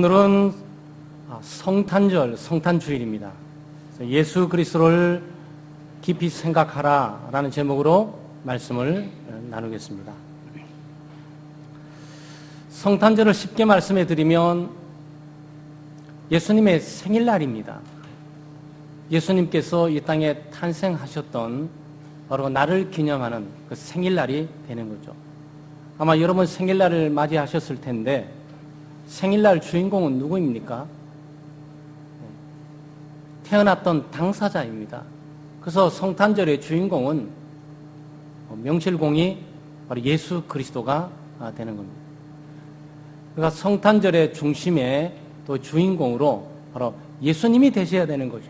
오늘은 성탄절, 성탄주일입니다. 예수 그리스도를 깊이 생각하라 라는 제목으로 말씀을 나누겠습니다. 성탄절을 쉽게 말씀해 드리면 예수님의 생일날입니다. 예수님께서 이 땅에 탄생하셨던 바로 나를 기념하는 그 생일날이 되는 거죠. 아마 여러분 생일날을 맞이하셨을 텐데 생일날 주인공은 누구입니까? 태어났던 당사자입니다. 그래서 성탄절의 주인공은 명실공히 바로 예수 그리스도가 되는 겁니다. 그러니까 성탄절의 중심에 또 주인공으로 바로 예수님이 되셔야 되는 거죠.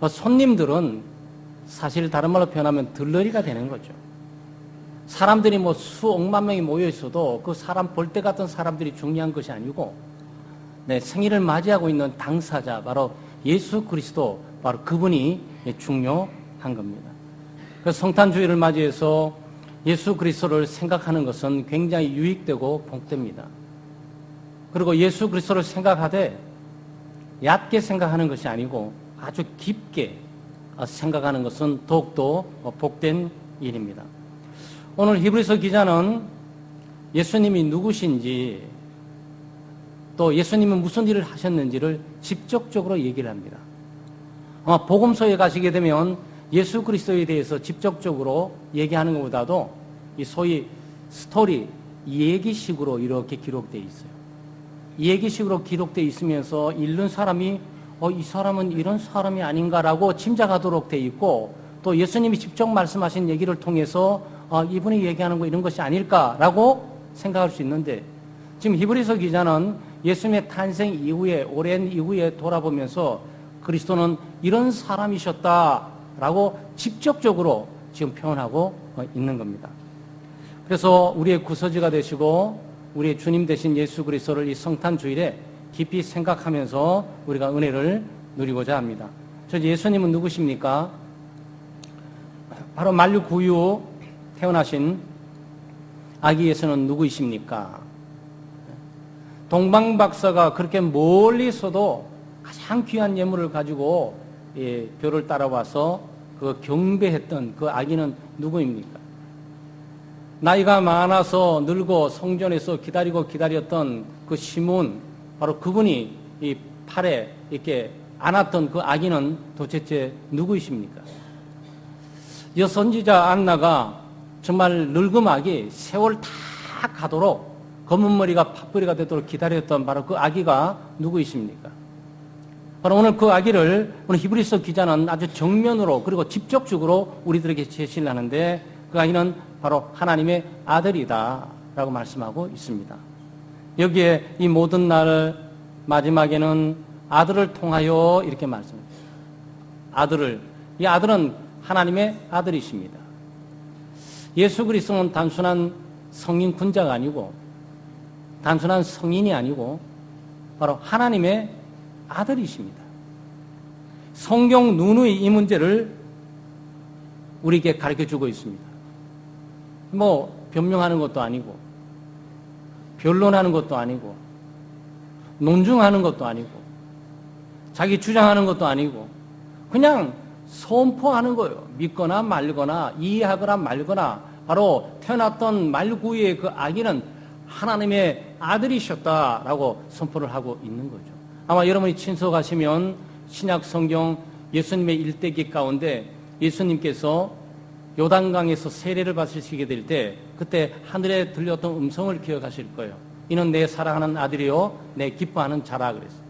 손님들은 사실 다른 말로 표현하면 들러리가 되는 거죠. 사람들이 수억만 명이 모여 있어도 그 사람 볼 때 같은 사람들이 중요한 것이 아니고 생일을 맞이하고 있는 당사자 바로 예수 그리스도 바로 그분이 중요한 겁니다. 그래서 성탄주일을 맞이해서 예수 그리스도를 생각하는 것은 굉장히 유익되고 복됩니다. 그리고 예수 그리스도를 생각하되 얕게 생각하는 것이 아니고 아주 깊게 생각하는 것은 더욱더 복된 일입니다. 오늘 히브리서 기자는 예수님이 누구신지 또 예수님은 무슨 일을 하셨는지를 직접적으로 얘기를 합니다. 아마 복음서에 가시게 되면 예수 그리스도에 대해서 직접적으로 얘기하는 것보다도 이 소위 스토리, 얘기식으로 이렇게 기록되어 있어요. 얘기식으로 기록되어 있으면서 읽는 사람이 이 사람은 이런 사람이 아닌가라고 짐작하도록 되어 있고 또 예수님이 직접 말씀하신 얘기를 통해서 이분이 얘기하는 거 이런 것이 아닐까라고 생각할 수 있는데 지금 히브리서 기자는 예수님의 탄생 이후에 오랜 이후에 돌아보면서 그리스도는 이런 사람이셨다라고 직접적으로 지금 표현하고 있는 겁니다. 그래서 우리의 구서지가 되시고 우리의 주님 되신 예수 그리스도를 이 성탄주일에 깊이 생각하면서 우리가 은혜를 누리고자 합니다. 예수님은 누구십니까? 바로 만류 구유 태어나신 아기 예수는 누구이십니까? 동방박사가 그렇게 멀리서도 가장 귀한 예물을 가지고 별을 따라와서 그 경배했던 그 아기는 누구입니까? 나이가 많아서 늙어 성전에서 기다렸던 그 시몬, 바로 그분이 이 팔에 이렇게 안았던 그 아기는 도대체 누구이십니까? 여선지자 안나가 정말 늙음하기 세월 다 가도록 검은 머리가 팥뿌리가 되도록 기다렸던 바로 그 아기가 누구이십니까? 바로 오늘 그 아기를 오늘 히브리서 기자는 아주 정면으로 그리고 직접적으로 우리들에게 제시를 하는데 그 아기는 바로 하나님의 아들이다 라고 말씀하고 있습니다. 여기에 이 모든 날 마지막에는 아들을 통하여 이렇게 말씀합니다. 이 아들은 하나님의 아들이십니다. 예수 그리스도는 단순한 성인 군자가 아니고 단순한 성인이 아니고 바로 하나님의 아들이십니다. 성경 누누이 이 문제를 우리에게 가르쳐주고 있습니다. 변명하는 것도 아니고 변론하는 것도 아니고 논증하는 것도 아니고 자기 주장하는 것도 아니고 그냥 선포하는 거예요. 믿거나 말거나 이해하거나 말거나 바로 태어났던 말구이의 그 아기는 하나님의 아들이셨다라고 선포를 하고 있는 거죠. 아마 여러분이 친서가시면 신약 성경 예수님의 일대기 가운데 예수님께서 요단강에서 세례를 받으시게 될 때 그때 하늘에 들렸던 음성을 기억하실 거예요. 이는 내 사랑하는 아들이요 내 기뻐하는 자라 그랬어요.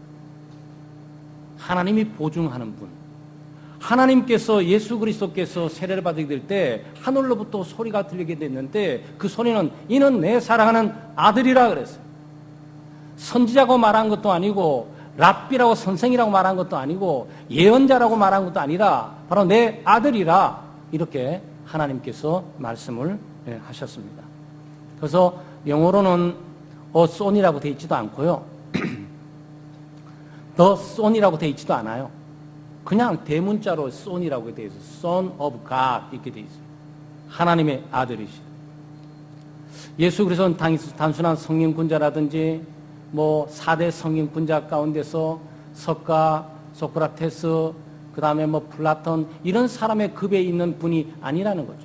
하나님이 보증하는 분. 하나님께서 예수 그리스도께서 세례를 받게 될 때 하늘로부터 소리가 들리게 됐는데 그 소리는 이는 내 사랑하는 아들이라 그랬어요. 선지자고 말한 것도 아니고 랍비라고 선생이라고 말한 것도 아니고 예언자라고 말한 것도 아니라 바로 내 아들이라 이렇게 하나님께서 말씀을 하셨습니다. 그래서 영어로는 son이라고 되어 있지도 않고요. the son이라고 되어 있지도 않아요. 그냥 대문자로 son이라고 되어 있어요. son of God 이렇게 되어 있어요. 하나님의 아들이시죠. 예수 그리스도는 단순한 성인군자라든지 뭐 4대 성인 분자 가운데서 석가, 소크라테스, 그 다음에 뭐 플라톤 이런 사람의 급에 있는 분이 아니라는 거죠.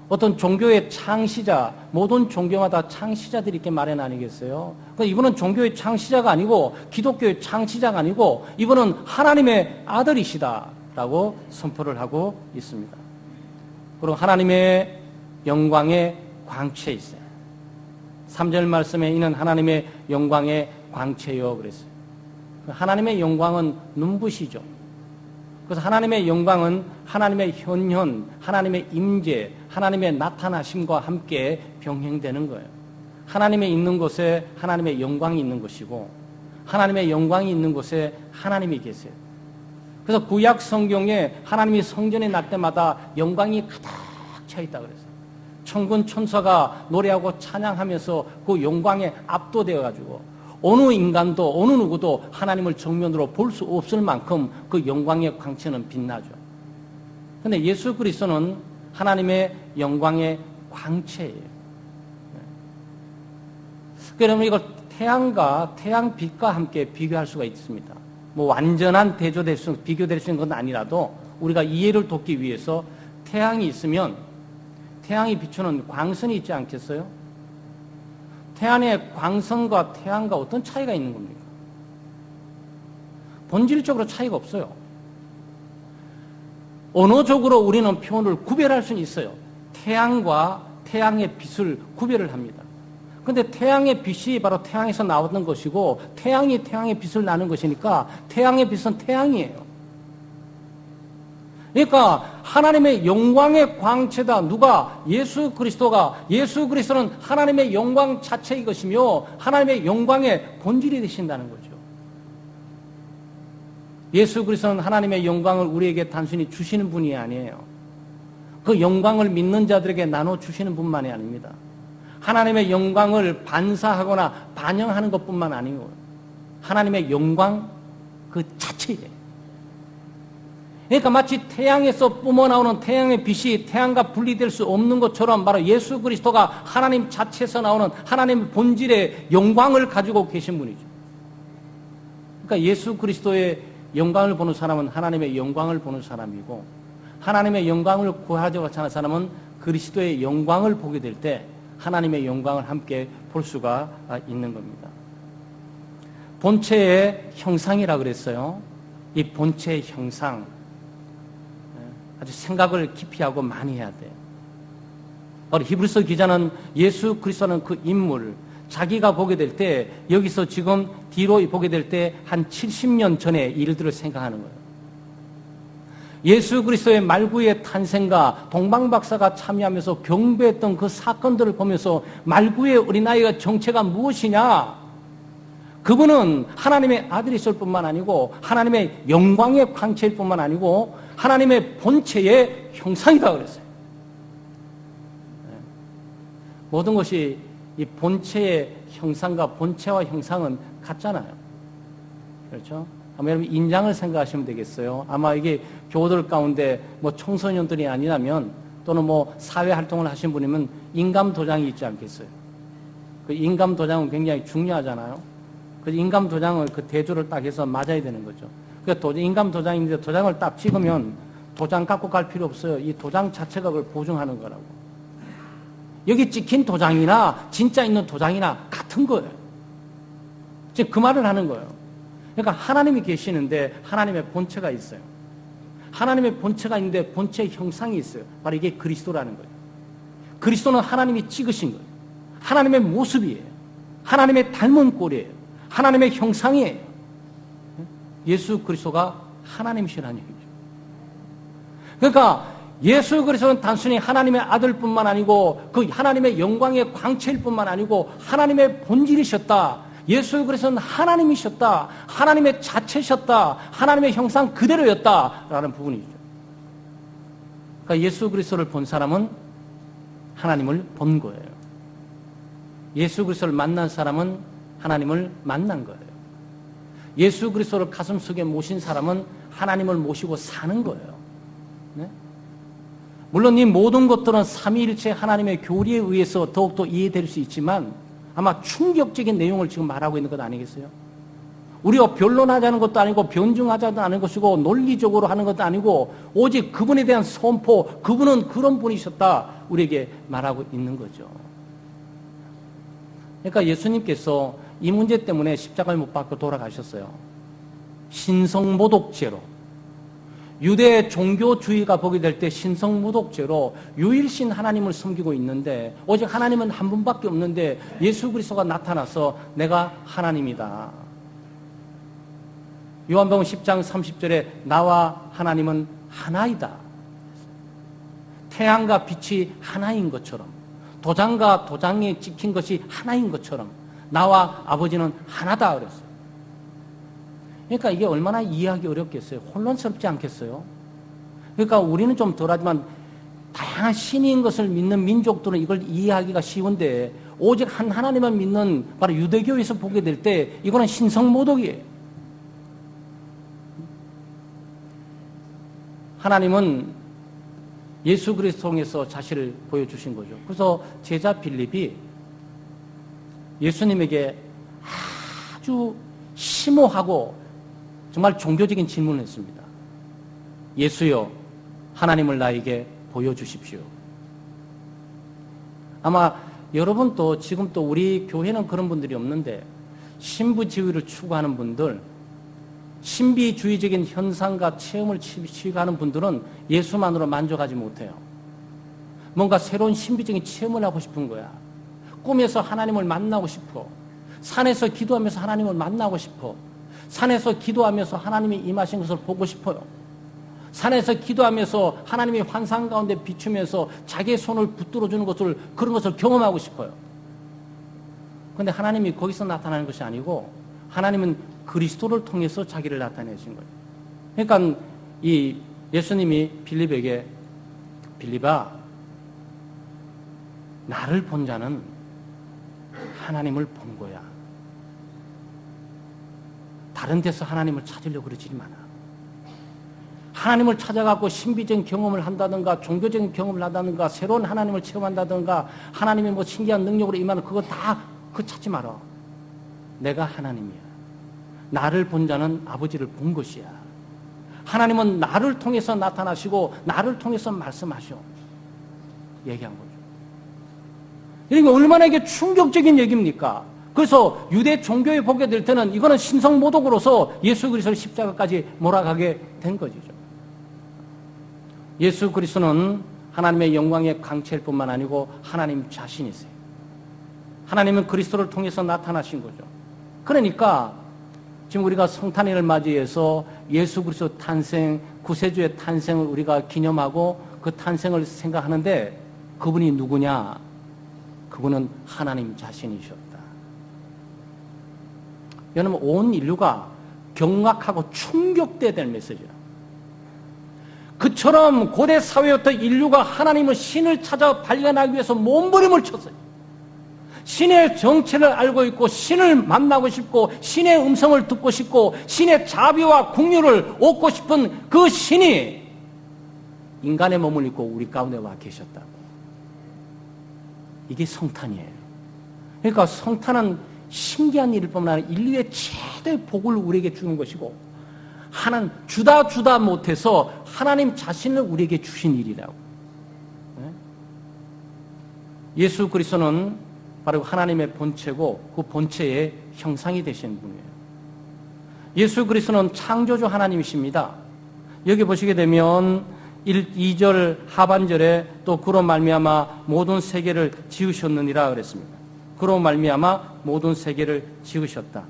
어떤 종교의 창시자, 모든 종교마다 창시자들이 있게 마련 아니겠어요? 이분은 종교의 창시자가 아니고 기독교의 창시자가 아니고 이분은 하나님의 아들이시다라고 선포를 하고 있습니다. 그리고 하나님의 영광의 광채에 있어요. 3절 말씀에 이는 하나님의 영광의 광채요 그랬어요. 하나님의 영광은 눈부시죠. 그래서 하나님의 영광은 하나님의 현현, 하나님의 임재, 하나님의 나타나심과 함께 병행되는 거예요. 하나님의 있는 곳에 하나님의 영광이 있는 것이고 하나님의 영광이 있는 곳에 하나님이 계세요. 그래서 구약 성경에 하나님이 성전에 날 때마다 영광이 가득 차 있다 그랬어요. 천군 천사가 노래하고 찬양하면서 그 영광에 압도되어 가지고 어느 인간도 어느 누구도 하나님을 정면으로 볼 수 없을 만큼 그 영광의 광채는 빛나죠. 그런데 예수 그리스도는 하나님의 영광의 광채예요. 그러면 이걸 태양과 태양빛과 함께 비교할 수가 있습니다. 뭐 완전한 비교될 수 있는 건 아니라도 우리가 이해를 돕기 위해서 태양이 있으면 태양이 비추는 광선이 있지 않겠어요? 태양의 광선과 태양과 어떤 차이가 있는 겁니까? 본질적으로 차이가 없어요. 언어적으로 우리는 표현을 구별할 수는 있어요. 태양과 태양의 빛을 구별을 합니다. 그런데 태양의 빛이 바로 태양에서 나오는 것이고 태양이 태양의 빛을 나는 것이니까 태양의 빛은 태양이에요. 그러니까 하나님의 영광의 광채다. 누가? 예수 그리스도는 하나님의 영광 자체인 것이며 하나님의 영광의 본질이 되신다는 거죠. 예수 그리스도는 하나님의 영광을 우리에게 단순히 주시는 분이 아니에요. 그 영광을 믿는 자들에게 나눠주시는 분만이 아닙니다. 하나님의 영광을 반사하거나 반영하는 것뿐만 아니고 하나님의 영광 그 자체예요. 그러니까 마치 태양에서 뿜어나오는 태양의 빛이 태양과 분리될 수 없는 것처럼 바로 예수 그리스도가 하나님 자체에서 나오는 하나님의 본질의 영광을 가지고 계신 분이죠. 그러니까 예수 그리스도의 영광을 보는 사람은 하나님의 영광을 보는 사람이고 하나님의 영광을 구하려고 하는 사람은 그리스도의 영광을 보게 될 때 하나님의 영광을 함께 볼 수가 있는 겁니다. 본체의 형상이라 그랬어요. 이 본체의 형상 아주 생각을 깊이 하고 많이 해야 돼요. 히브리서 기자는 예수 그리스도는 그 인물 자기가 보게 될 때 여기서 지금 뒤로 보게 될 때 한 70년 전의 일들을 생각하는 거예요. 예수 그리스도의 말구의 탄생과 동방박사가 참여하면서 경배했던 그 사건들을 보면서 말구의 어린아이의 정체가 무엇이냐? 그분은 하나님의 아들이실 뿐만 아니고 하나님의 영광의 광채일 뿐만 아니고 하나님의 본체의 형상이다 그랬어요. 모든 것이 이 본체의 형상과 본체와 형상은 같잖아요. 그렇죠? 아마 여러분 인장을 생각하시면 되겠어요. 아마 이게 교우들 가운데 뭐 청소년들이 아니라면 또는 뭐 사회 활동을 하신 분이면 인감 도장이 있지 않겠어요. 그 인감 도장은 굉장히 중요하잖아요. 그 인감 도장을 그 대조를 딱 해서 맞아야 되는 거죠. 그 인감 도장인데 도장을 딱 찍으면 도장 갖고 갈 필요 없어요. 이 도장 자체가 그걸 보증하는 거라고. 여기 찍힌 도장이나 진짜 있는 도장이나 같은 거예요. 지금 그 말을 하는 거예요. 그러니까 하나님이 계시는데 하나님의 본체가 있어요. 하나님의 본체가 있는데 본체의 형상이 있어요. 바로 이게 그리스도라는 거예요. 그리스도는 하나님이 찍으신 거예요. 하나님의 모습이에요. 하나님의 닮은 꼴이에요. 하나님의 형상이에요. 예수 그리스도가 하나님이시라는 얘기죠. 그러니까 예수 그리스도는 단순히 하나님의 아들뿐만 아니고 그 하나님의 영광의 광채일 뿐만 아니고 하나님의 본질이셨다. 예수 그리스도는 하나님이셨다. 하나님의 자체셨다. 하나님의 형상 그대로였다라는 부분이죠. 그러니까 예수 그리스도를 본 사람은 하나님을 본 거예요. 예수 그리스도를 만난 사람은 하나님을 만난 거예요. 예수 그리스도를 가슴속에 모신 사람은 하나님을 모시고 사는 거예요. 네? 물론 이 모든 것들은 삼위일체 하나님의 교리에 의해서 더욱더 이해될 수 있지만 아마 충격적인 내용을 지금 말하고 있는 것 아니겠어요? 우리가 변론하자는 것도 아니고 변증하자도 않은 것이고 논리적으로 하는 것도 아니고 오직 그분에 대한 선포, 그분은 그런 분이셨다 우리에게 말하고 있는 거죠. 그러니까 예수님께서 이 문제 때문에 십자가에 못 박혀 돌아가셨어요. 신성모독죄로. 유대 종교주의가 보게 될 때 신성모독죄로 유일신 하나님을 섬기고 있는데 오직 하나님은 한 분밖에 없는데 예수 그리스도가 나타나서 내가 하나님이다. 요한복음 10장 30절에 나와 하나님은 하나이다. 태양과 빛이 하나인 것처럼 도장과 도장에 찍힌 것이 하나인 것처럼 나와 아버지는 하나다 그랬어요. 그러니까 이게 얼마나 이해하기 어렵겠어요. 혼란스럽지 않겠어요? 그러니까 우리는 좀 덜하지만 다양한 신인 것을 믿는 민족들은 이걸 이해하기가 쉬운데 오직 한 하나님만 믿는 바로 유대교에서 보게 될 때 이거는 신성모독이에요. 하나님은 예수 그리스도 통해서 자신을 보여주신 거죠. 그래서 제자 빌립이 예수님에게 아주 심오하고 정말 종교적인 질문을 했습니다. 예수여, 하나님을 나에게 보여주십시오. 아마 여러분도 지금 또 우리 교회는 그런 분들이 없는데 신부지위를 추구하는 분들, 신비주의적인 현상과 체험을 취하는 분들은 예수만으로 만족하지 못해요. 뭔가 새로운 신비적인 체험을 하고 싶은 거야. 꿈에서 하나님을 만나고 싶어. 산에서 기도하면서 하나님을 만나고 싶어. 산에서 기도하면서 하나님이 임하신 것을 보고 싶어요. 산에서 기도하면서 하나님이 환상 가운데 비추면서 자기의 손을 붙들어 주는 것을, 그런 것을 경험하고 싶어요. 그런데 하나님이 거기서 나타나는 것이 아니고 하나님은 그리스도를 통해서 자기를 나타내신 거예요. 그러니까 이 예수님이 빌립에게 빌립아, 나를 본 자는 하나님을 본 거야. 다른 데서 하나님을 찾으려고 그러지 마라. 하나님을 찾아갖고 신비적인 경험을 한다든가 종교적인 경험을 한다든가 새로운 하나님을 체험한다든가 하나님의 뭐 신기한 능력으로 임하는 그거 다 그거 찾지 마라. 내가 하나님이야. 나를 본 자는 아버지를 본 것이야. 하나님은 나를 통해서 나타나시고 나를 통해서 말씀하셔. 얘기한 거죠. 이게 얼마나 이게 충격적인 얘기입니까? 그래서 유대 종교에 보게 될 때는 이거는 신성모독으로서 예수 그리스도를 십자가까지 몰아가게 된 것이죠. 예수 그리스도는 하나님의 영광의 광채일 뿐만 아니고 하나님 자신이세요. 하나님은 그리스도를 통해서 나타나신 거죠. 그러니까 지금 우리가 성탄절을 맞이해서 예수 그리스도 탄생, 구세주의 탄생을 우리가 기념하고 그 탄생을 생각하는데 그분이 누구냐? 그분은 하나님 자신이셨다. 여러분, 온 인류가 경악하고 충격돼야 될 메시지라. 그처럼 고대 사회부터 인류가 하나님을 신을 찾아 발견하기 위해서 몸부림을 쳤어요. 신의 정체를 알고 있고 신을 만나고 싶고 신의 음성을 듣고 싶고 신의 자비와 긍휼을 얻고 싶은 그 신이 인간의 몸을 입고 우리 가운데 와 계셨다고. 이게 성탄이에요. 그러니까 성탄은 신기한 일일 뿐만 아니라 인류의 최대의 복을 우리에게 주는 것이고 하나님 주다 못해서 하나님 자신을 우리에게 주신 일이라고. 예수 그리스도는 바로 하나님의 본체고 그 본체의 형상이 되신 분이에요. 예수 그리스도는 창조주 하나님이십니다. 여기 보시게 되면 2절 하반절에 또 그로 말미암아 모든 세계를 지으셨느니라 그랬습니다. 그로 말미암아 모든 세계를 지으셨다.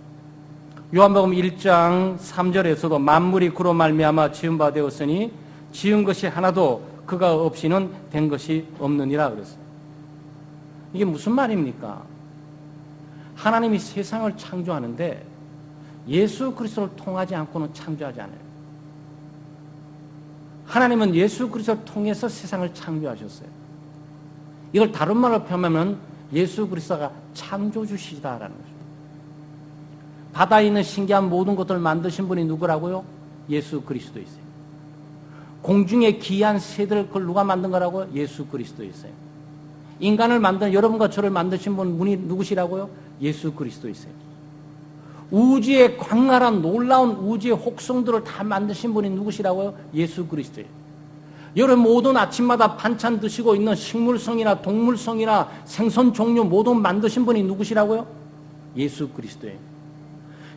요한복음 1장 3절에서도 만물이 그로 말미암아 지은 바 되었으니 지은 것이 하나도 그가 없이는 된 것이 없느니라 그랬어요. 이게 무슨 말입니까? 하나님이 세상을 창조하는데 예수 그리스도를 통하지 않고는 창조하지 않아요. 하나님은 예수 그리스도를 통해서 세상을 창조하셨어요. 이걸 다른 말로 표현하면 예수 그리스도가 창조주시다라는 거죠. 바다에 있는 신기한 모든 것들을 만드신 분이 누구라고요? 예수 그리스도이세요. 공중의 기이한 새들 그걸 누가 만든 거라고요? 예수 그리스도이세요. 인간을 만든 여러분과 저를 만드신 분이 누구시라고요? 예수 그리스도이세요. 우주의 광활한 놀라운 우주의 혹성들을 다 만드신 분이 누구시라고요? 예수 그리스도예요. 여러분 모든 아침마다 반찬 드시고 있는 식물성이나 동물성이나 생선 종류 모두 만드신 분이 누구시라고요? 예수 그리스도예요.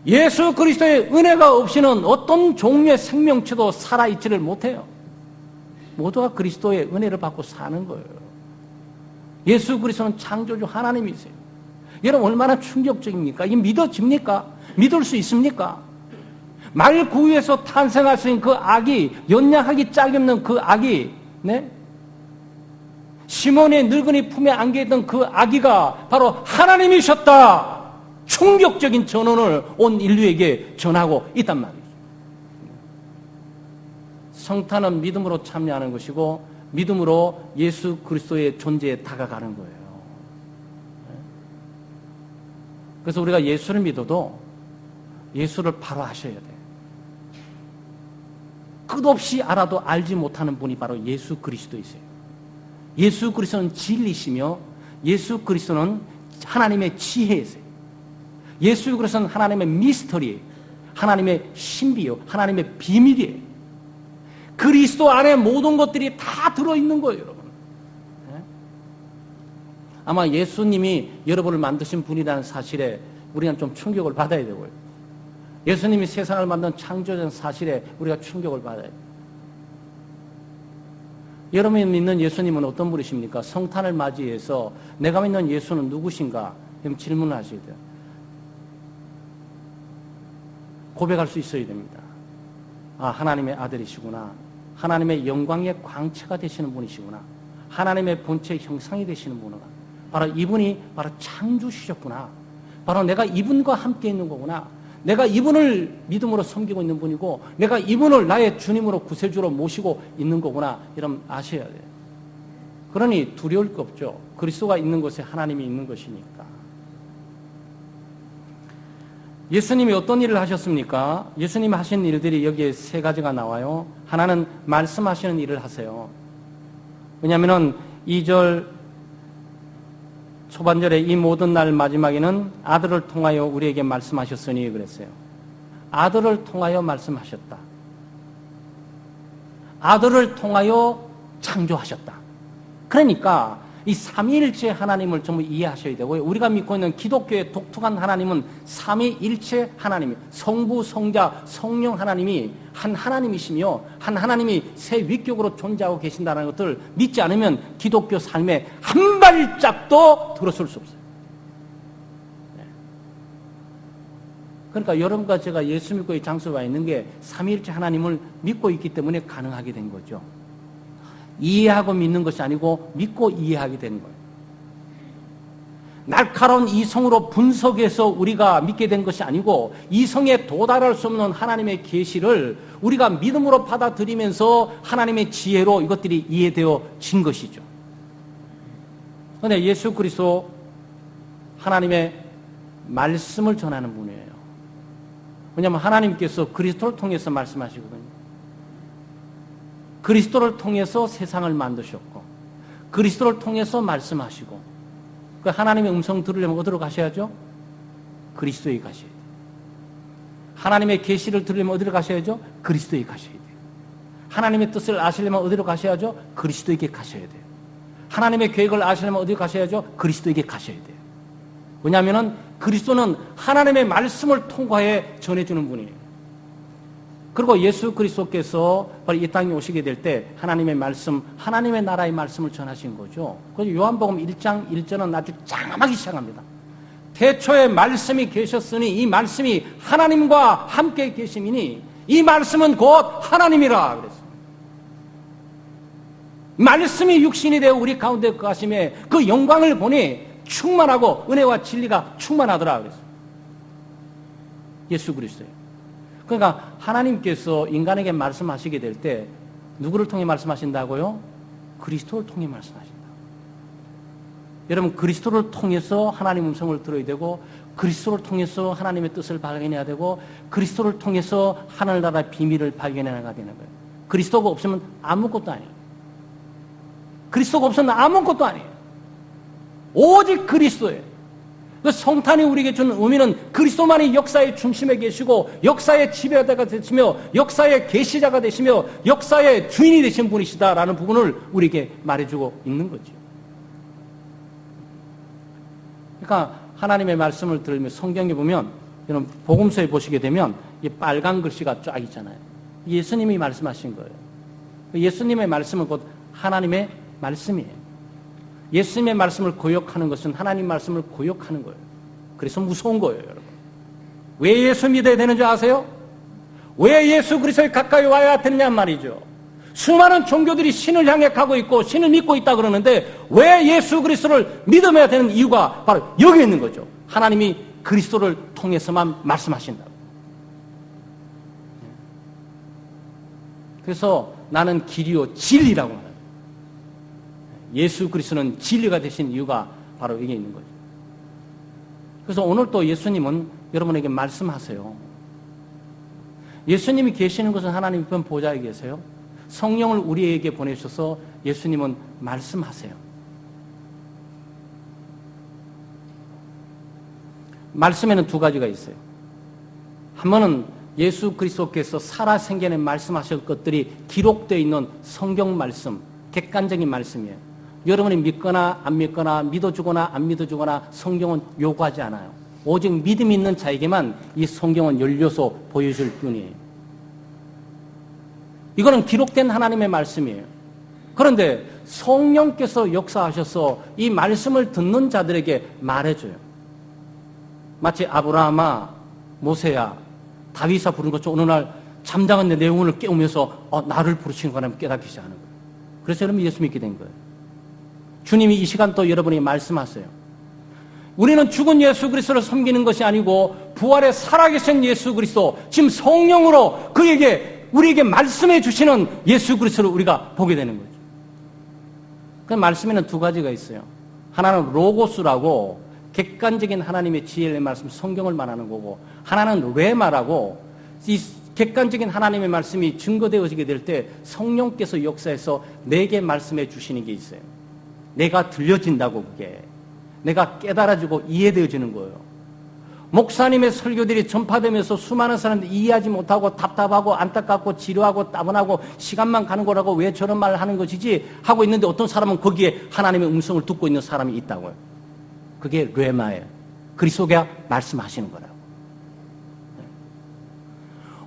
예수 그리스도의 은혜가 없이는 어떤 종류의 생명체도 살아있지를 못해요. 모두가 그리스도의 은혜를 받고 사는 거예요. 예수 그리스도는 창조주 하나님이세요. 여러분 얼마나 충격적입니까? 이게 믿어집니까? 믿을 수 있습니까? 말 구유에서 탄생할 수 있는 그 아기, 연약하기 짝이 없는 그 아기, 네? 시몬의 늙은이 품에 안겨있던 그 아기가 바로 하나님이셨다. 충격적인 전언을 온 인류에게 전하고 있단 말이에요. 성탄은 믿음으로 참여하는 것이고 믿음으로 예수 그리스도의 존재에 다가가는 거예요. 그래서 우리가 예수를 믿어도 예수를 바로 아셔야 돼요. 끝없이 알아도 알지 못하는 분이 바로 예수 그리스도이세요. 예수 그리스도는 진리시며 예수 그리스도는 하나님의 지혜이세요. 예수 그리스도는 하나님의 미스터리예요. 하나님의 신비요. 하나님의 비밀이에요. 그리스도 안에 모든 것들이 다 들어있는 거예요, 여러분. 아마 예수님이 여러분을 만드신 분이라는 사실에 우리는 좀 충격을 받아야 되고요. 예수님이 세상을 만든 창조된 사실에 우리가 충격을 받아야 돼요. 여러분이 믿는 예수님은 어떤 분이십니까? 성탄을 맞이해서 내가 믿는 예수는 누구신가? 그럼 질문을 하셔야 돼요. 고백할 수 있어야 됩니다. 아, 하나님의 아들이시구나. 하나님의 영광의 광채가 되시는 분이시구나. 하나님의 본체의 형상이 되시는 분이구나. 바로 이분이 바로 창조주셨구나. 바로 내가 이분과 함께 있는 거구나. 내가 이분을 믿음으로 섬기고 있는 분이고 내가 이분을 나의 주님으로 구세주로 모시고 있는 거구나. 이러면 아셔야 돼요. 그러니 두려울 거 없죠. 그리스도가 있는 곳에 하나님이 있는 것이니까. 예수님이 어떤 일을 하셨습니까? 예수님이 하신 일들이 여기에 세 가지가 나와요. 하나는 말씀하시는 일을 하세요. 왜냐하면 2절 초반절에 이 모든 날 마지막에는 아들을 통하여 우리에게 말씀하셨으니 그랬어요. 아들을 통하여 말씀하셨다. 아들을 통하여 창조하셨다. 그러니까 이 삼위일체 하나님을 전부 이해하셔야 되고요. 우리가 믿고 있는 기독교의 독특한 하나님은 삼위일체 하나님, 성부, 성자, 성령 하나님이 한 하나님이시며 한 하나님이 세 위격으로 존재하고 계신다는 것을 믿지 않으면 기독교 삶에 한 발짝도 들어설 수 없어요. 그러니까 여러분과 제가 예수 믿고 이 장소에 와 있는 게 삼위일체 하나님을 믿고 있기 때문에 가능하게 된 거죠. 이해하고 믿는 것이 아니고 믿고 이해하게 되는 거예요. 날카로운 이성으로 분석해서 우리가 믿게 된 것이 아니고 이성에 도달할 수 없는 하나님의 계시를 우리가 믿음으로 받아들이면서 하나님의 지혜로 이것들이 이해되어진 것이죠. 그런데 예수 그리스도 하나님의 말씀을 전하는 분이에요. 왜냐하면 하나님께서 그리스도를 통해서 말씀하시거든요. 그리스도를 통해서 세상을 만드셨고 그리스도를 통해서 말씀하시고 그 하나님의 음성 들으려면 어디로 가셔야죠? 그리스도에 가셔야 돼요. 하나님의 계시를 들으려면 어디로 가셔야죠? 그리스도에 가셔야 돼요. 하나님의 뜻을 아시려면 어디로 가셔야죠? 그리스도에게 가셔야 돼요. 하나님의 계획을 아시려면 어디로 가셔야죠? 그리스도에게 가셔야 돼요. 왜냐하면 그리스도는 하나님의 말씀을 통과해 전해주는 분이에요. 그리고 예수 그리스도께서 이 땅에 오시게 될 때 하나님의 말씀, 하나님의 나라의 말씀을 전하신 거죠. 그래서 요한복음 1장 1절은 아주 장엄하게 시작합니다. 태초에 말씀이 계셨으니 이 말씀이 하나님과 함께 계심이니 이 말씀은 곧 하나님이라 그랬어요. 말씀이 육신이 되어 우리 가운데 거하심에 그 영광을 보니 충만하고 은혜와 진리가 충만하더라 그랬어요. 예수 그리스도예요. 그러니까 하나님께서 인간에게 말씀하시게 될 때 누구를 통해 말씀하신다고요? 그리스도를 통해 말씀하신다. 여러분 그리스도를 통해서 하나님 음성을 들어야 되고 그리스도를 통해서 하나님의 뜻을 발견해야 되고 그리스도를 통해서 하늘나라의 비밀을 발견해 나가야 되는 거예요. 그리스도가 없으면 아무것도 아니에요. 그리스도가 없으면 아무것도 아니에요. 오직 그리스도예요. 그 성탄이 우리에게 주는 의미는 그리스도만이 역사의 중심에 계시고 역사의 지배자가 되시며 역사의 계시자가 되시며 역사의 주인이 되신 분이시다라는 부분을 우리에게 말해주고 있는 거죠. 그러니까 하나님의 말씀을 들으며 성경에 보면 여러분 복음서에 보시게 되면 이 빨간 글씨가 쫙 있잖아요. 예수님이 말씀하신 거예요. 예수님의 말씀은 곧 하나님의 말씀이에요. 예수님의 말씀을 고역하는 것은 하나님 말씀을 고역하는 거예요. 그래서 무서운 거예요, 여러분. 왜 예수 믿어야 되는 줄 아세요? 왜 예수 그리스도에 가까이 와야 되느냐 말이죠. 수많은 종교들이 신을 향해 가고 있고 신을 믿고 있다 그러는데 왜 예수 그리스도를 믿어야 되는 이유가 바로 여기 있는 거죠. 하나님이 그리스도를 통해서만 말씀하신다고. 그래서 나는 길이요 진리라고 말해요. 예수 그리스도는 진리가 되신 이유가 바로 여기 있는 거죠. 그래서 오늘 또 예수님은 여러분에게 말씀하세요. 예수님이 계시는 것은 하나님 편 보좌에 계세요. 성령을 우리에게 보내셔서 예수님은 말씀하세요. 말씀에는 두 가지가 있어요. 한 번은 예수 그리스도께서 살아 생전에 말씀하실 것들이 기록되어 있는 성경 말씀, 객관적인 말씀이에요. 여러분이 믿거나 안 믿거나 믿어주거나 안 믿어주거나 성경은 요구하지 않아요. 오직 믿음 있는 자에게만 이 성경은 열려서 보여줄 뿐이에요. 이거는 기록된 하나님의 말씀이에요. 그런데 성령께서 역사하셔서 이 말씀을 듣는 자들에게 말해줘요. 마치 아브라함아, 모세야, 다윗아 부른 것처럼 어느 날 잠자는 내 내용을 깨우면서 나를 부르시는 거라면 깨닫기 시작하는 거예요. 그래서 여러분 예수 믿게 된 거예요. 주님이 이 시간 또 여러분이 말씀하세요. 우리는 죽은 예수 그리스도를 섬기는 것이 아니고 부활에 살아계신 예수 그리스도, 지금 성령으로 우리에게 말씀해 주시는 예수 그리스도를 우리가 보게 되는 거죠. 그 말씀에는 두 가지가 있어요. 하나는 로고스라고 객관적인 하나님의 지혜의 말씀, 성경을 말하는 거고, 하나는 레마라고 이 객관적인 하나님의 말씀이 증거되어지게 될 때 성령께서 역사해서 내게 말씀해 주시는 게 있어요. 내가 들려진다고, 그게 내가 깨달아지고 이해되어지는 거예요. 목사님의 설교들이 전파되면서 수많은 사람들이 이해하지 못하고 답답하고 안타깝고 지루하고 따분하고 시간만 가는 거라고 왜 저런 말을 하는 것이지 하고 있는데 어떤 사람은 거기에 하나님의 음성을 듣고 있는 사람이 있다고요. 그게 레마예요. 그리스도가 말씀하시는 거라고.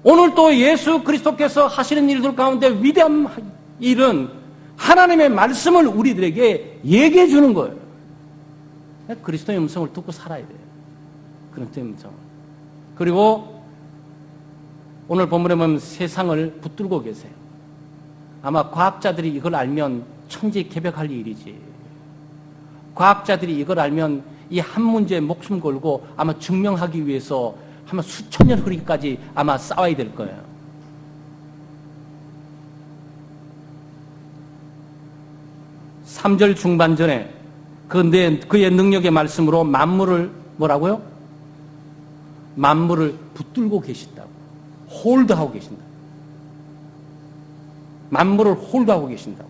오늘 또 예수 그리스도께서 하시는 일들 가운데 위대한 일은 하나님의 말씀을 우리들에게 얘기해 주는 거예요. 그리스도의 음성을 듣고 살아야 돼요. 그리스도의 음성을. 그리고 오늘 본문에 보면 세상을 붙들고 계세요. 아마 과학자들이 이걸 알면 천지개벽할 일이지. 과학자들이 이걸 알면 이 한 문제에 목숨 걸고 아마 증명하기 위해서 아마 수천 년 흐르기까지 아마 싸워야 될 거예요. (3절) 중반전에 그의 능력의 말씀으로 만물을 뭐라고요? 만물을 붙들고 계신다고. 홀드하고 계신다. 만물을 홀드하고 계신다고.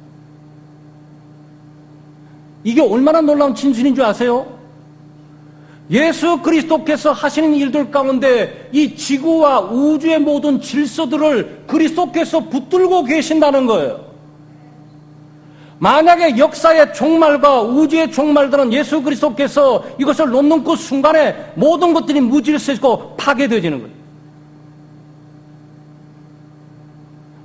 이게 얼마나 놀라운 진술인 줄 아세요? 예수 그리스도께서 하시는 일들 가운데 이 지구와 우주의 모든 질서들을 그리스도께서 붙들고 계신다는 거예요. 만약에 역사의 종말과 우주의 종말들은 예수 그리스도께서 이것을 놓는 그 순간에 모든 것들이 무질서지고 파괴되어지는 거예요.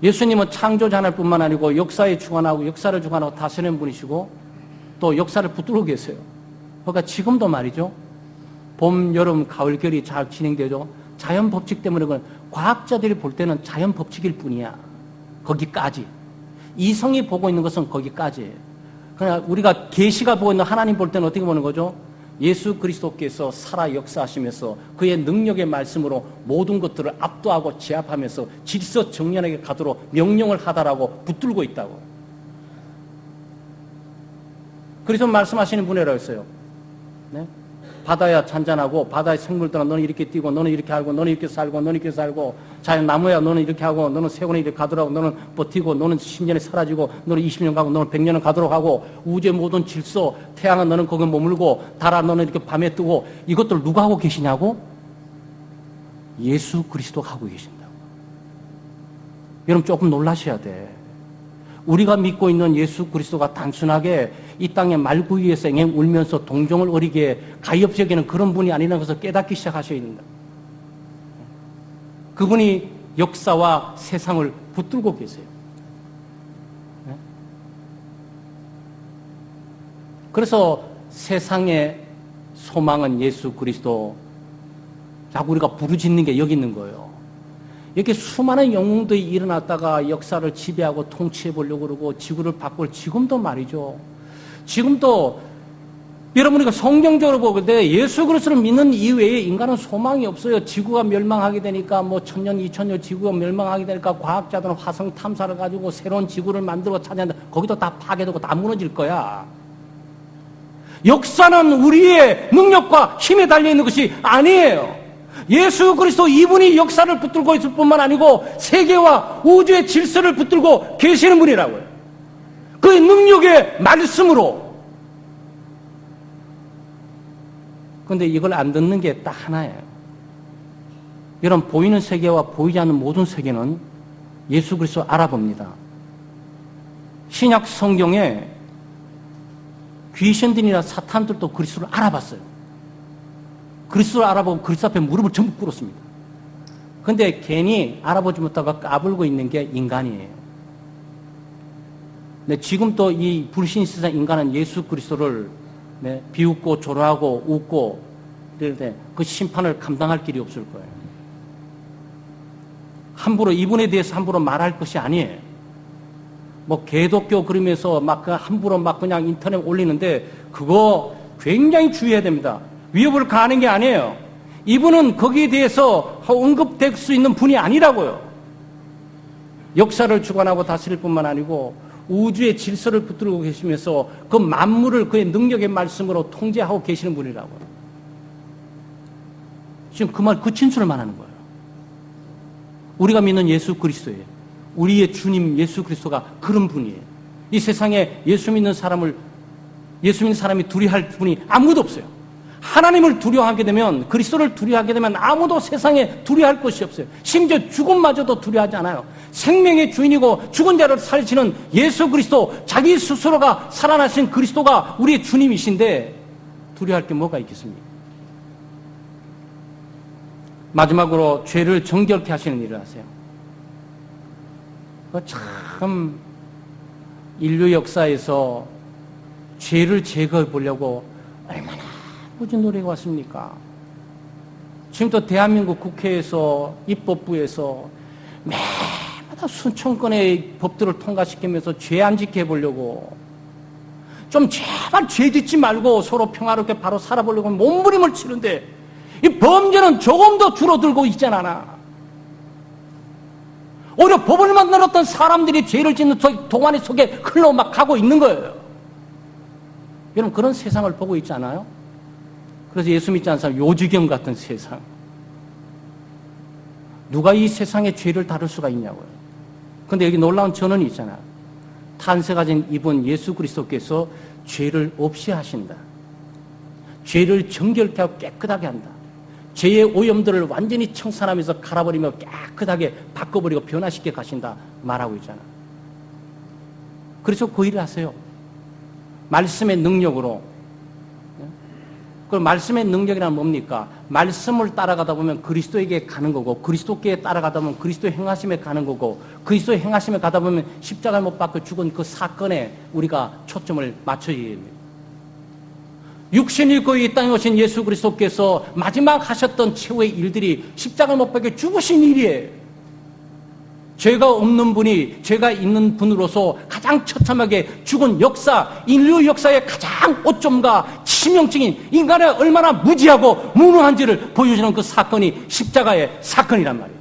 예수님은 창조자 하나뿐만 아니고 역사에 주관하고 역사를 주관하고 다스리는 분이시고 또 역사를 붙들고 계세요. 그러니까 지금도 말이죠. 봄, 여름, 가을, 겨울이 잘 진행되죠. 자연 법칙 때문에 그런 과학자들이 볼 때는 자연 법칙일 뿐이야. 거기까지. 이성이 보고 있는 것은 거기까지예요. 그러나 우리가 계시가 보고 있는 하나님 볼 때는 어떻게 보는 거죠? 예수 그리스도께서 살아 역사하시면서 그의 능력의 말씀으로 모든 것들을 압도하고 제압하면서 질서 정연하게 가도록 명령을 하다라고 붙들고 있다고. 그래서 말씀하시는 분이라고 했어요. 네? 바다야 잔잔하고 바다의 생물들아 너는 이렇게 뛰고 너는 이렇게 하고 너는 이렇게 살고 너는 이렇게 살고 자연 나무야 너는 이렇게 하고 너는 세월이 이렇게 가더라고 너는 버티고 너는 10년에 사라지고 너는 20년 가고 너는 100년을 가도록 하고 우주의 모든 질서 태양은 너는 거기에 머물고 달아 너는 이렇게 밤에 뜨고 이것들 누가 하고 계시냐고? 예수 그리스도가 하고 계신다고. 여러분 조금 놀라셔야 돼. 우리가 믿고 있는 예수 그리스도가 단순하게 이 땅의 말구 위에서 울면서 동정을 어리게 가엾이 여기는 그런 분이 아니라는 것을 깨닫기 시작하셔야 된다. 그분이 역사와 세상을 붙들고 계세요. 그래서 세상의 소망은 예수 그리스도. 자꾸 우리가 부르짖는 게 여기 있는 거예요. 이렇게 수많은 영웅들이 일어났다가 역사를 지배하고 통치해 보려고 그러고 지구를 바꿀 지금도 말이죠. 지금도 여러분이 성경적으로 보게 돼 예수 그리스도를 믿는 이외에 인간은 소망이 없어요. 지구가 멸망하게 되니까 뭐 1000년, 2000년 지구가 멸망하게 되니까 과학자들은 화성 탐사를 가지고 새로운 지구를 만들고 찾는다. 거기도 다 파괴되고 다 무너질 거야. 역사는 우리의 능력과 힘에 달려있는 것이 아니에요. 예수 그리스도 이분이 역사를 붙들고 있을 뿐만 아니고 세계와 우주의 질서를 붙들고 계시는 분이라고요. 그의 능력의 말씀으로. 그런데 이걸 안 듣는 게 딱 하나예요. 여러분 보이는 세계와 보이지 않는 모든 세계는 예수 그리스도 알아봅니다. 신약 성경에 귀신들이나 사탄들도 그리스도를 알아봤어요. 그리스도를 알아보고 그리스도 앞에 무릎을 전부 꿇었습니다. 그런데 괜히 알아보지 못하고 까불고 있는 게 인간이에요. 근데 지금 또 이 불신 세상 인간은 예수 그리스도를 비웃고 조롱하고 웃고 이럴 그 심판을 감당할 길이 없을 거예요. 함부로 이분에 대해서 함부로 말할 것이 아니에요. 뭐 개독교 그러면서 막 함부로 막 그냥 인터넷 올리는데 그거 굉장히 주의해야 됩니다. 위협을 가하는 게 아니에요. 이분은 거기에 대해서 언급될 수 있는 분이 아니라고요. 역사를 주관하고 다스릴 뿐만 아니고 우주의 질서를 붙들고 계시면서 그 만물을 그의 능력의 말씀으로 통제하고 계시는 분이라고요. 지금 그 말, 그 진술을 말하는 거예요. 우리가 믿는 예수 그리스도예요. 우리의 주님 예수 그리스도가 그런 분이에요. 이 세상에 예수 믿는 사람이 두려워할 분이 아무도 없어요. 하나님을 두려워하게 되면, 그리스도를 두려워하게 되면 아무도 세상에 두려워할 것이 없어요. 심지어 죽음마저도 두려워하지 않아요. 생명의 주인이고 죽은 자를 살리시는 예수 그리스도, 자기 스스로가 살아나신 그리스도가 우리의 주님이신데 두려워할 게 뭐가 있겠습니까? 마지막으로 죄를 정결케 하시는 일을 하세요. 참 인류 역사에서 죄를 제거해 보려고 얼마나 무슨 노력이 왔습니까? 지금도 대한민국 국회에서 입법부에서 매마다 수천 건의 법들을 통과시키면서 죄 안 지켜 보려고 좀 제발 죄 짓지 말고 서로 평화롭게 바로 살아보려고 몸부림을 치는데 이 범죄는 조금 더 줄어들고 있잖아. 오히려 법을 만들었던 사람들이 죄를 짓는 동안의 속에 흘러 막 가고 있는 거예요. 여러분 그런 세상을 보고 있지 않아요? 그래서 예수 믿지 않는 사람 요지경 같은 세상. 누가 이 세상의 죄를 다룰 수가 있냐고요. 그런데 여기 놀라운 전언이 있잖아요. 탄생하신 이분 예수 그리스도께서 죄를 없이 하신다. 죄를 정결케 하고 깨끗하게 한다. 죄의 오염들을 완전히 청산하면서 갈아버리며 깨끗하게 바꿔버리고 변화시켜 가신다 말하고 있잖아. 그래서 그 일을 하세요. 말씀의 능력으로. 그 말씀의 능력이란 뭡니까? 말씀을 따라가다 보면 그리스도에게 가는 거고, 그리스도께 따라가다 보면 그리스도의 행하심에 가는 거고, 그리스도의 행하심에 가다 보면 십자가를 못 박혀 죽은 그 사건에 우리가 초점을 맞춰야 됩니다. 육신이 입고 이 땅에 오신 예수 그리스도께서 마지막 하셨던 최후의 일들이 십자가를 못 박혀 죽으신 일이에요. 죄가 없는 분이 죄가 있는 분으로서 가장 처참하게 죽은 역사, 인류 역사의 가장 오점과 치명적인 인간의 얼마나 무지하고 무능한지를 보여주는 그 사건이 십자가의 사건이란 말이죠.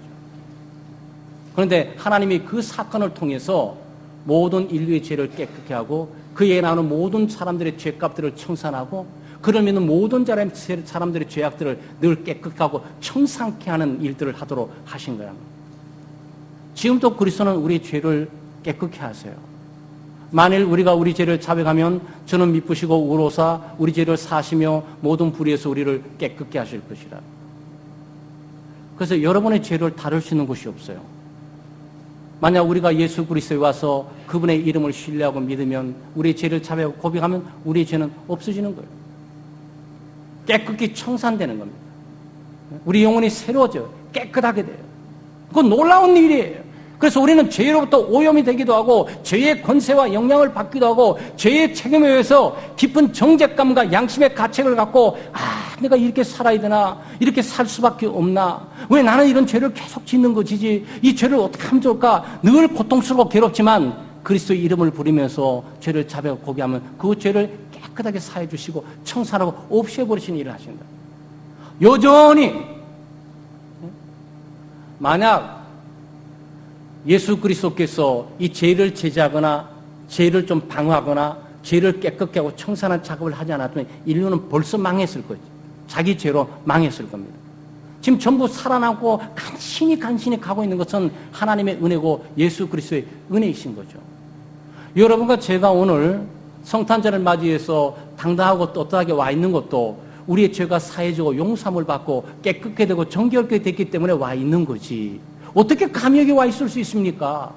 그런데 하나님이 그 사건을 통해서 모든 인류의 죄를 깨끗게 하고 그에 나오는 모든 사람들의 죄값들을 청산하고 그를 믿는 모든 사람들의 죄악들을 늘 깨끗게 하고 청산케 하는 일들을 하도록 하신 거야. 지금도 그리스도는 우리 죄를 깨끗게 하세요. 만일 우리가 우리 죄를 자백하면 저는 미쁘시고 의로사 우리 죄를 사시며 모든 불의에서 우리를 깨끗게 하실 것이라. 그래서 여러분의 죄를 다룰 수 있는 곳이 없어요. 만약 우리가 예수 그리스도에 와서 그분의 이름을 신뢰하고 믿으면 우리의 죄를 자백하고 고백하면 우리의 죄는 없어지는 거예요. 깨끗이 청산되는 겁니다. 우리 영혼이 새로워져요. 깨끗하게 돼요. 그건 놀라운 일이에요. 그래서 우리는 죄로부터 오염이 되기도 하고 죄의 권세와 영향을 받기도 하고 죄의 책임에 의해서 깊은 정죄감과 양심의 가책을 갖고 내가 이렇게 살아야 되나? 이렇게 살 수밖에 없나? 왜 나는 이런 죄를 계속 짓는 것이지? 이 죄를 어떻게 하면 좋을까? 늘 고통스럽고 괴롭지만 그리스도의 이름을 부르면서 죄를 자백하고 고백하면 그 죄를 깨끗하게 사해 주시고 청산하고 없애버리시는 일을 하신다. 여전히 만약 예수 그리스도께서 이 죄를 제재하거나 죄를 좀 방어하거나 죄를 깨끗게 하고 청산한 작업을 하지 않았으면 인류는 벌써 망했을 거죠. 자기 죄로 망했을 겁니다. 지금 전부 살아나고 간신히 가고 있는 것은 하나님의 은혜고 예수 그리스도의 은혜이신 거죠. 여러분과 제가 오늘 성탄절을 맞이해서 당당하고 떳떳하게 와 있는 것도 우리의 죄가 사해지고 용서함을 받고 깨끗게 되고 정결하게 됐기 때문에 와 있는 거지. 어떻게 감히 여기 와 있을 수 있습니까?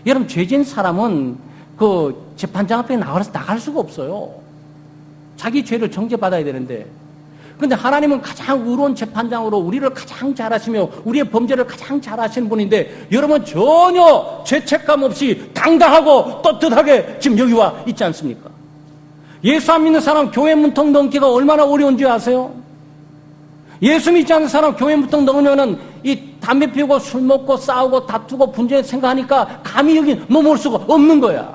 여러분, 죄진 사람은 그 재판장 앞에 나갈 수가 없어요. 자기 죄를 정죄받아야 되는데. 그런데 하나님은 가장 의로운 재판장으로 우리를 가장 잘 아시며 우리의 범죄를 가장 잘 아시는 분인데 여러분 전혀 죄책감 없이 당당하고 떳떳하게 지금 여기 와 있지 않습니까? 예수 안 믿는 사람 교회 문턱 넘기가 얼마나 어려운 줄 아세요? 예수 믿지 않는 사람 교회 문턱 넘으면은 이 담배 피우고 술 먹고 싸우고 다투고 분쟁 생각하니까 감히 여기 넘어올 수가 없는 거야.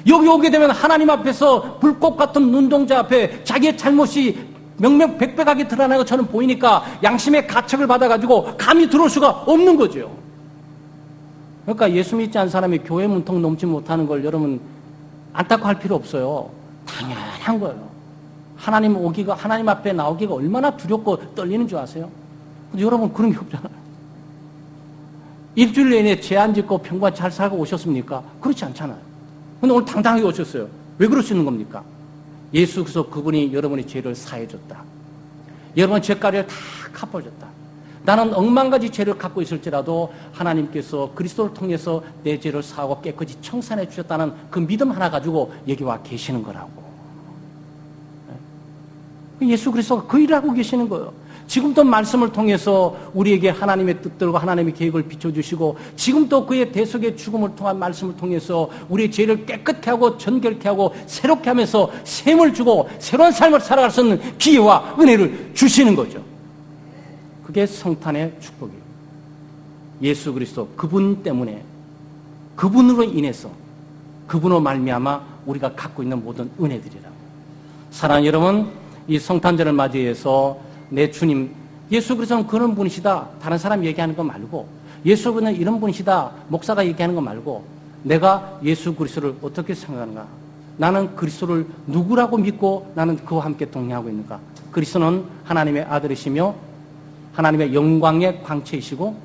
여기 오게 되면 하나님 앞에서 불꽃 같은 눈동자 앞에 자기의 잘못이 명명백백하게 드러나는 것처럼 보이니까 양심의 가책을 받아가지고 감히 들어올 수가 없는 거죠. 그러니까 예수 믿지 않는 사람이 교회 문턱 넘지 못하는 걸 여러분 안타까워할 필요 없어요. 당연한 거예요. 하나님 앞에 나오기가 얼마나 두렵고 떨리는 줄 아세요? 근데 여러분 그런 게 없잖아요. 일주일 내내 죄 안 짓고 평범히 잘 살고 오셨습니까? 그렇지 않잖아요. 근데 오늘 당당하게 오셨어요. 왜 그럴 수 있는 겁니까? 예수 그리스도 그분이 여러분의 죄를 사해줬다. 여러분의 죄가리를 다 갚아줬다. 나는 억만 가지 죄를 갖고 있을지라도 하나님께서 그리스도를 통해서 내 죄를 사하고 깨끗이 청산해 주셨다는 그 믿음 하나 가지고 여기 와 계시는 거라고. 예수 그리스도가 그 일을 하고 계시는 거예요. 지금도 말씀을 통해서 우리에게 하나님의 뜻들과 하나님의 계획을 비춰주시고 지금도 그의 대속의 죽음을 통한 말씀을 통해서 우리의 죄를 깨끗게 하고 정결케 하고 새롭게 하면서 셈을 주고 새로운 삶을 살아갈 수 있는 기회와 은혜를 주시는 거죠. 그게 성탄의 축복이에요. 예수 그리스도 그분 때문에 그분으로 인해서 그분으로 말미암아 우리가 갖고 있는 모든 은혜들이라고. 사랑하는 여러분, 이 성탄절을 맞이해서 내 주님 예수 그리스도는 그런 분이시다. 다른 사람 얘기하는 거 말고 예수 그리스도는 이런 분이시다. 목사가 얘기하는 거 말고 내가 예수 그리스도를 어떻게 생각하는가? 나는 그리스도를 누구라고 믿고 나는 그와 함께 동행하고 있는가? 그리스도는 하나님의 아들이시며 하나님의 영광의 광채이시고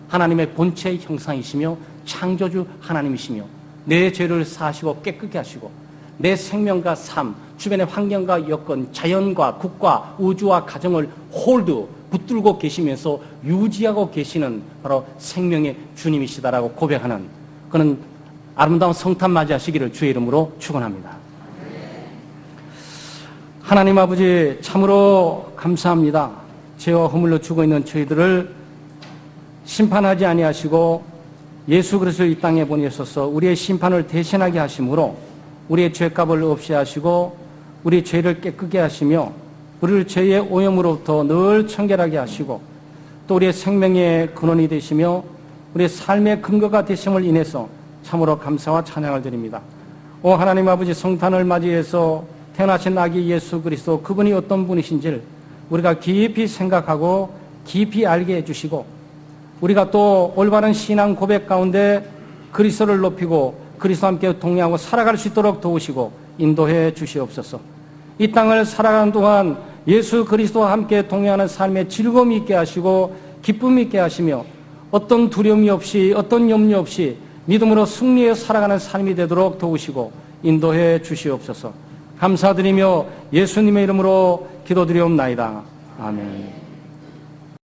하나님의 본체의 형상이시며 창조주 하나님이시며 내 죄를 사하시고 깨끗게 하시고 내 생명과 삶, 주변의 환경과 여건, 자연과 국가, 우주와 가정을 붙들고 계시면서 유지하고 계시는 바로 생명의 주님이시다라고 고백하는 그는 아름다운 성탄 맞이하시기를 주의 이름으로 축원합니다. 하나님 아버지 참으로 감사합니다. 죄와 허물로 죽어 있는 저희들을 심판하지 아니하시고 예수 그리스도를 이 땅에 보내셔서 우리의 심판을 대신하게 하심으로 우리의 죄값을 없이 하시고 우리 죄를 깨끗게 하시며 우리를 죄의 오염으로부터 늘 청결하게 하시고 또 우리의 생명의 근원이 되시며 우리의 삶의 근거가 되심을 인해서 참으로 감사와 찬양을 드립니다. 오 하나님 아버지, 성탄을 맞이해서 태어나신 아기 예수 그리스도 그분이 어떤 분이신지를 우리가 깊이 생각하고 깊이 알게 해주시고 우리가 또 올바른 신앙 고백 가운데 그리스도를 높이고 그리스도와 함께 동행하고 살아갈 수 있도록 도우시고 인도해 주시옵소서. 이 땅을 살아가는 동안 예수 그리스도와 함께 동행하는 삶에 즐거움이 있게 하시고 기쁨이 있게 하시며 어떤 두려움이 없이 어떤 염려 없이 믿음으로 승리해 살아가는 삶이 되도록 도우시고 인도해 주시옵소서. 감사드리며 예수님의 이름으로 기도드리옵나이다. 아멘.